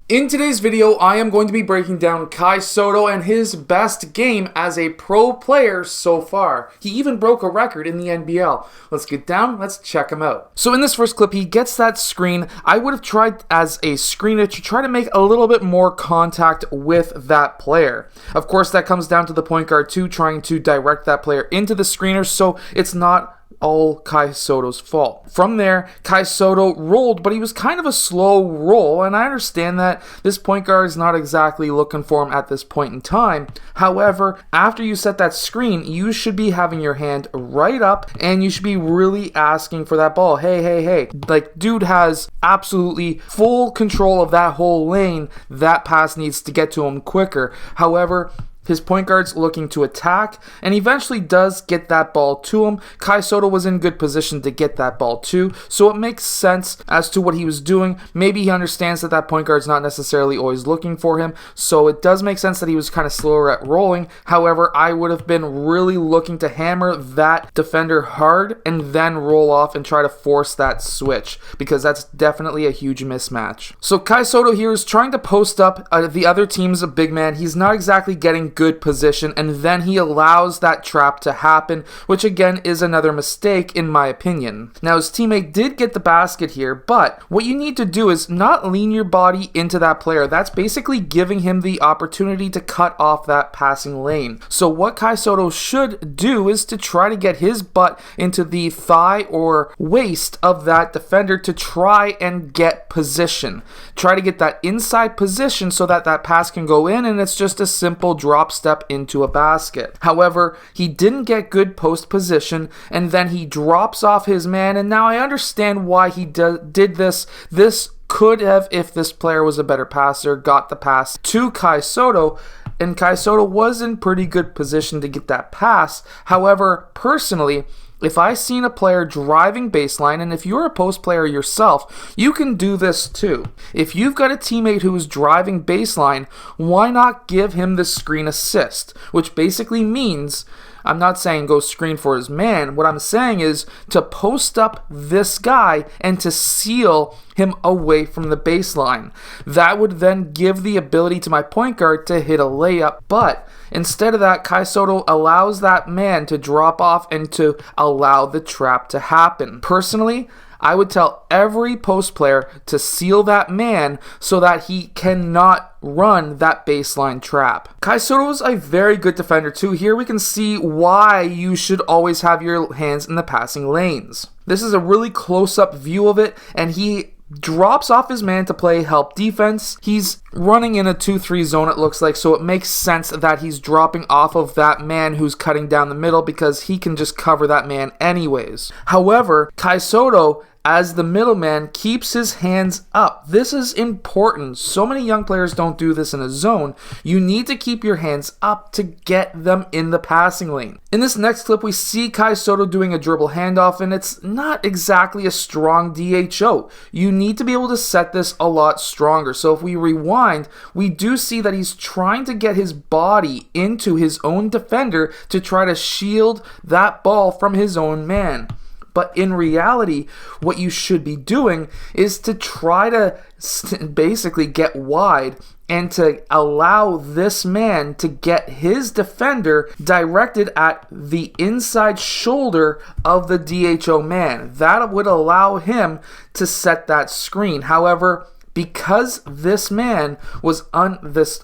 In today's video, I am going to be breaking down Kai Sotto and his best game as a pro player so far. He even broke a record in the NBL. Let's get down, let's check him out. So in this first clip, he gets that screen. I would have tried as a screener to try to make a little bit more contact with that player. Of course, that comes down to the point guard too, trying to direct that player into the screener, so it's not all Kai Sotto's fault. From there, Kai Sotto rolled, but he was kind of a slow roll, and I understand that this point guard is not exactly looking for him at this point in time. However, after you set that screen, you should be having your hand right up, and you should be really asking for that ball. Hey. Like, dude has absolutely full control of that whole lane. That pass needs to get to him quicker. However, his point guard's looking to attack, and eventually does get that ball to him. Kai Sotto was in good position to get that ball too, so it makes sense as to what he was doing. Maybe he understands that that point guard's not necessarily always looking for him, so it does make sense that he was kind of slower at rolling. However, I would have been really looking to hammer that defender hard and then roll off and try to force that switch, because that's definitely a huge mismatch. So Kai Sotto here is trying to post up the other team's big man. He's not exactly getting good position, and then he allows that trap to happen, which again is another mistake in my opinion. Now, his teammate did get the basket here, but what you need to do is not lean your body into that player. That's basically giving him the opportunity to cut off that passing lane. So what Kai Sotto should do is to try to get his butt into the thigh or waist of that defender to try and get position. Try to get that inside position so that that pass can go in, and it's just a simple drop step into a basket. However, he didn't get good post position, and then he drops off his man, and now I understand why he did this. This could have, if this player was a better passer, got the pass to Kai Sotto, and Kai Sotto was in pretty good position to get that pass. However, personally, if I seen a player driving baseline, and if you're a post player yourself, you can do this too. If you've got a teammate who is driving baseline, why not give him the screen assist? Which basically means, I'm not saying go screen for his man. What I'm saying is to post up this guy and to seal him away from the baseline. That would then give the ability to my point guard to hit a layup, but instead of that, Kai Sotto allows that man to drop off and to allow the trap to happen. Personally, I would tell every post player to seal that man so that he cannot run that baseline trap. Kai Sotto is a very good defender too. Here we can see why you should always have your hands in the passing lanes. This is a really close-up view of it, and he drops off his man to play help defense. He's running in a 2-3 zone, it looks like, so it makes sense that he's dropping off of that man who's cutting down the middle, because he can just cover that man anyways. However, Kai Sotto, as the middleman, keeps his hands up. This is important. So many young players don't do this in a zone. You need to keep your hands up to get them in the passing lane. In this next clip, we see Kai Sotto doing a dribble handoff, and it's not exactly a strong DHO. You need to be able to set this a lot stronger. So if we rewind, we do see that he's trying to get his body into his own defender to try to shield that ball from his own man. But in reality, what you should be doing is to try to basically get wide and to allow this man to get his defender directed at the inside shoulder of the DHO man. That would allow him to set that screen. However, because this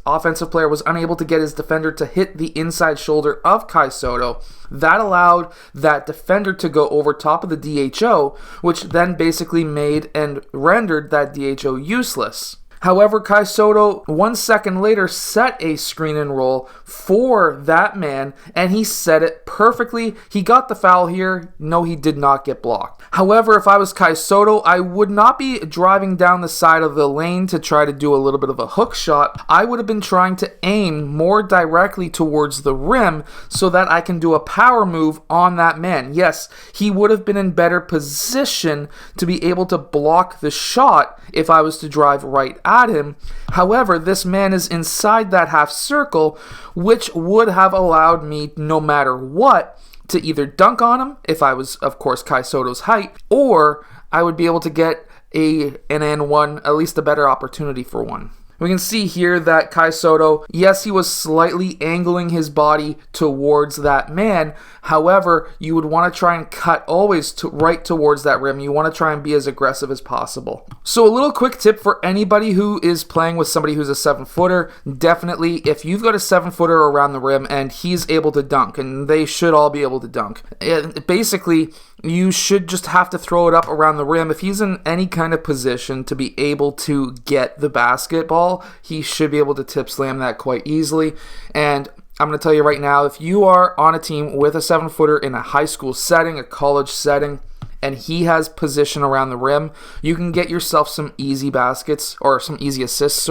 offensive player was unable to get his defender to hit the inside shoulder of Kai Sotto, that allowed that defender to go over top of the DHO, which then basically made and rendered that DHO useless. However, Kai Sotto 1 second later set a screen and roll for that man, and he set it perfectly. He got the foul here. No, he did not get blocked. However, if I was Kai Sotto, I would not be driving down the side of the lane to try to do a little bit of a hook shot. I would have been trying to aim more directly towards the rim so that I can do a power move on that man. Yes, he would have been in better position to be able to block the shot if I was to drive right at him. However, this man is inside that half circle, which would have allowed me, no matter what, to either dunk on him, if I was, of course, Kai Sotto's height, or I would be able to get an N1, at least a better opportunity for one. We can see here that Kai Sotto, yes, he was slightly angling his body towards that man. However, you would want to try and cut always right towards that rim. You want to try and be as aggressive as possible. So a little quick tip for anybody who is playing with somebody who's a 7-footer, definitely if you've got a 7-footer around the rim and he's able to dunk, and they should all be able to dunk, basically you should just have to throw it up around the rim. If he's in any kind of position to be able to get the basketball, he should be able to tip slam that quite easily. And I'm going to tell you right now, if you are on a team with a 7-footer in a high school setting, a college setting, and he has position around the rim, you can get yourself some easy baskets, or some easy assists,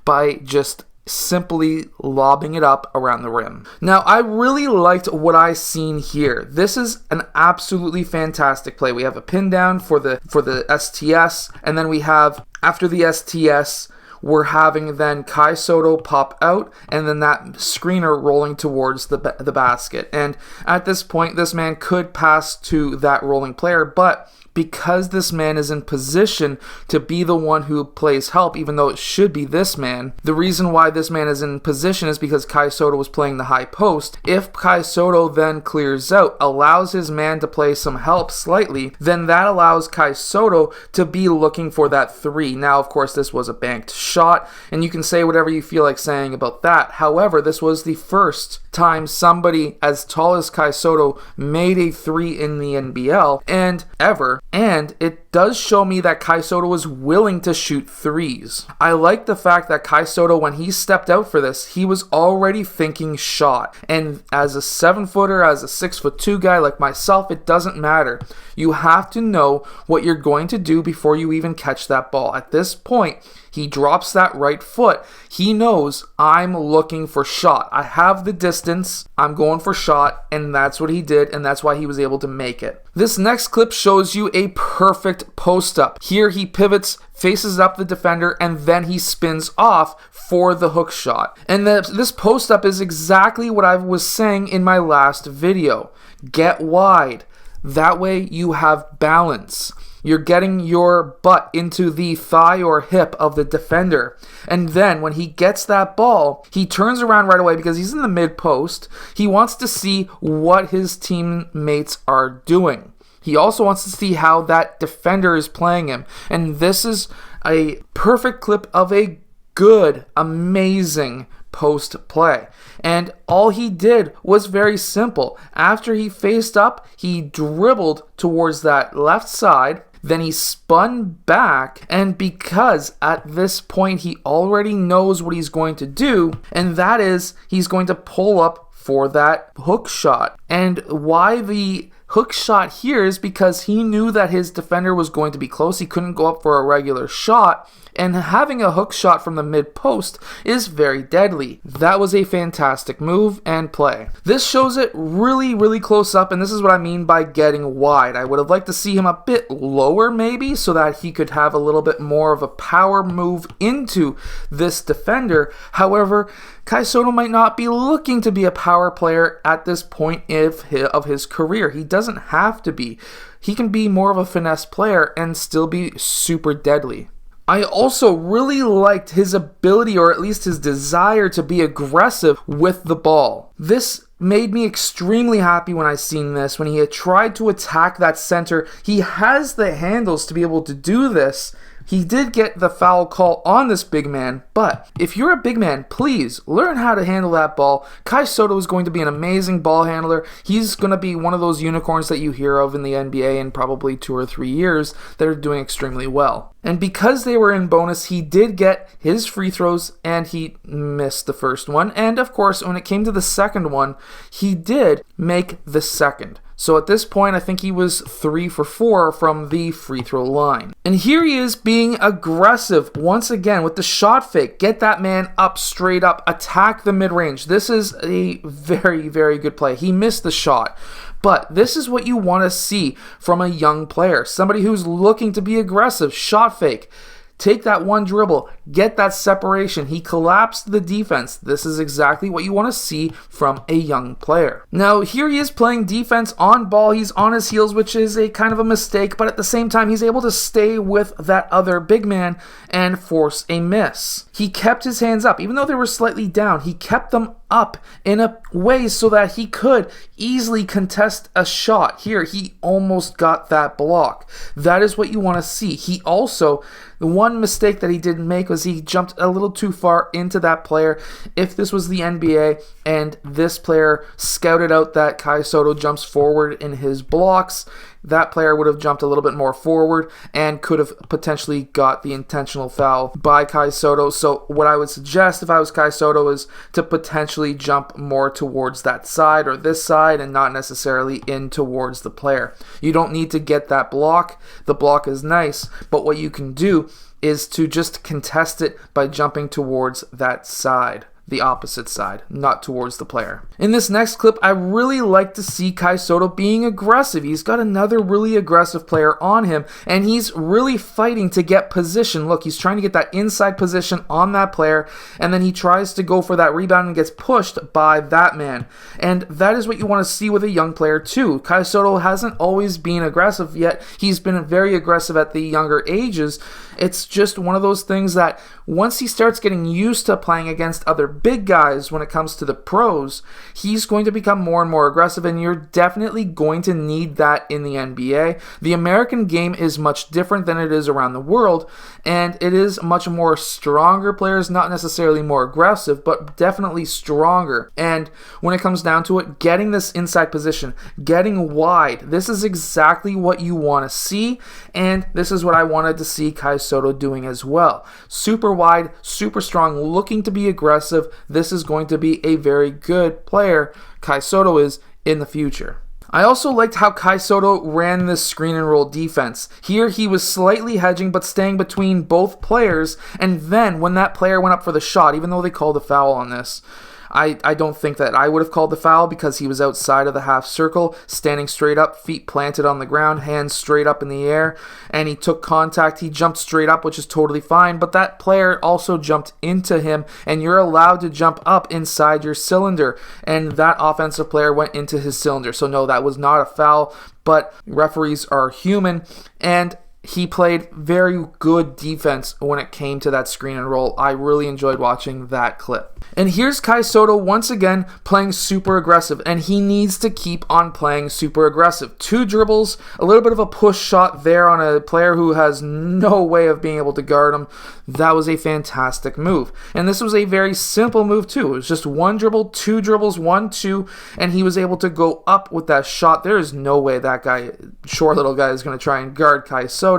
by just simply lobbing it up around the rim. Now, I really liked what I seen here. This is an absolutely fantastic play. We have a pin down for the STS, and then we have, after the STS, we're having then Kai Sotto pop out, and then that screener rolling towards the basket. And at this point, this man could pass to that rolling player, but because this man is in position to be the one who plays help, even though it should be this man, the reason why this man is in position is because Kai Sotto was playing the high post. If Kai Sotto then clears out, allows his man to play some help slightly, then that allows Kai Sotto to be looking for that 3. Now, of course, this was a banked shot, and you can say whatever you feel like saying about that. However, this was the first time somebody as tall as Kai Sotto made a 3 in the NBL, and ever. And it does show me that Kai Sotto was willing to shoot 3s. I like the fact that Kai Sotto, when he stepped out for this, he was already thinking shot. And as a 7-footer, as a 6'2" guy like myself, it doesn't matter. You have to know what you're going to do before you even catch that ball. At this point, he drops that right foot. He knows, I'm looking for shot. I have the distance. I'm going for shot. And that's what he did. And that's why he was able to make it. This next clip shows you a perfect post up. Here he pivots, faces up the defender, and then he spins off for the hook shot. And this post up is exactly what I was saying in my last video. Get wide. That way you have balance. You're getting your butt into the thigh or hip of the defender. And then when he gets that ball, he turns around right away because he's in the mid post. He wants to see what his teammates are doing. He also wants to see how that defender is playing him. And this is a perfect clip of a good, amazing post play. And all he did was very simple. After he faced up, he dribbled towards that left side. Then he spun back, and because at this point he already knows what he's going to do, and that is he's going to pull up for that hook shot. And why the hook shot here is because he knew that his defender was going to be close. He couldn't go up for a regular shot, and having a hook shot from the mid post is very deadly. That was a fantastic move and play. This shows it really, really close up, and this is what I mean by getting wide. I would have liked to see him a bit lower maybe so that he could have a little bit more of a power move into this defender. However, Kai Sotto might not be looking to be a power player at this point of his career. He doesn't have to be. He can be more of a finesse player and still be super deadly. I also really liked his ability, or at least his desire, to be aggressive with the ball. This made me extremely happy when I seen this. When he had tried to attack that center, he has the handles to be able to do this. He did get the foul call on this big man, but if you're a big man, please learn how to handle that ball. Kai Sotto is going to be an amazing ball handler. He's going to be one of those unicorns that you hear of in the NBA in probably 2 or 3 years that are doing extremely well. And because they were in bonus, he did get his free throws, and he missed the first one. And of course, when it came to the second one, he did make the second. So at this point, I think he was 3 for 4 from the free throw line. And here he is being aggressive once again with the shot fake. Get that man up, straight up, attack the mid-range. This is a very, very good play. He missed the shot. But this is what you want to see from a young player. Somebody who's looking to be aggressive. Shot fake. take that one dribble, get that separation. He collapsed the defense. This is exactly what you want to see from a young player. Now, here he is playing defense on ball. He's on his heels, which is a kind of a mistake, but at the same time, he's able to stay with that other big man and force a miss. He kept his hands up. Even though they were slightly down, he kept them up in a way so that he could easily contest a shot. Here, he almost got that block. That is what you want to see. He also, the one mistake that he didn't make was he jumped a little too far into that player. If this was the NBA and this player scouted out that Kai Sotto jumps forward in his blocks, that player would have jumped a little bit more forward and could have potentially got the intentional foul by Kai Sotto. So what I would suggest if I was Kai Sotto is to potentially jump more towards that side or this side and not necessarily in towards the player. You don't need to get that block. The block is nice, but what you can do is to just contest it by jumping towards that side. The opposite side, not towards the player. In this next clip, I really like to see Kai Sotto being aggressive. He's got another really aggressive player on him, and he's really fighting to get position. Look, he's trying to get that inside position on that player, and then he tries to go for that rebound and gets pushed by that man. And that is what you want to see with a young player too. Kai Sotto hasn't always been aggressive, yet he's been very aggressive at the younger ages. It's just one of those things that once he starts getting used to playing against other big guys when it comes to the pros, he's going to become more and more aggressive, and you're definitely going to need that in the NBA. The American game is much different than it is around the world, and it is much more stronger players, not necessarily more aggressive, but definitely stronger. And when it comes down to it, getting this inside position, getting wide, this is exactly what you want to see, and this is what I wanted to see Kai Sotto doing as well. Super wide, super strong, looking to be aggressive. This is going to be a very good player, Kai Sotto is, in the future. I also liked how Kai Sotto ran this screen and roll defense. Here he was slightly hedging but staying between both players, and then when that player went up for the shot, even though they called a foul on this, I don't think that I would have called the foul because he was outside of the half circle, standing straight up, feet planted on the ground, hands straight up in the air, and he took contact. He jumped straight up, which is totally fine, but that player also jumped into him, and you're allowed to jump up inside your cylinder, and that offensive player went into his cylinder. So no, that was not a foul, but referees are human, and he played very good defense when it came to that screen and roll. I really enjoyed watching that clip. And here's Kai Sotto once again playing super aggressive, and he needs to keep on playing super aggressive. 2 dribbles, a little bit of a push shot there on a player who has no way of being able to guard him. That was a fantastic move. And this was a very simple move too. It was just 1 dribble, 2 dribbles, 1, 2, and he was able to go up with that shot. There is no way that guy, short little guy, is going to try and guard Kai Sotto.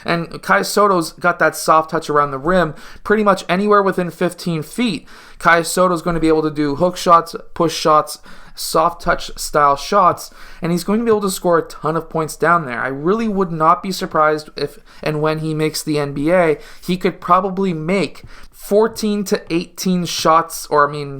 And Kai Sotto's got that soft touch around the rim pretty much anywhere within 15 feet. Kai Sotto's going to be able to do hook shots, push shots, soft touch style shots, and he's going to be able to score a ton of points down there. I really would not be surprised if and when he makes the NBA, he could probably make 14 to 18 shots,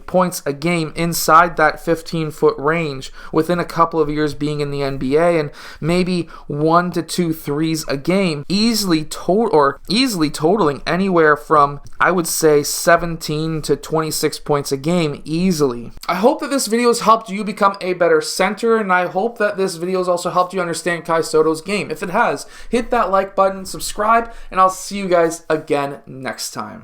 points a game inside that 15-foot range within a couple of years being in the NBA, and maybe 1 to 2 threes a game, easily totaling anywhere from, I would say, 17 to 26 points a game easily. I hope that this video has helped you become a better center, and I hope that this video has also helped you understand Kai Sotto's game. If it has, hit that like button, subscribe, and I'll see you guys again next time.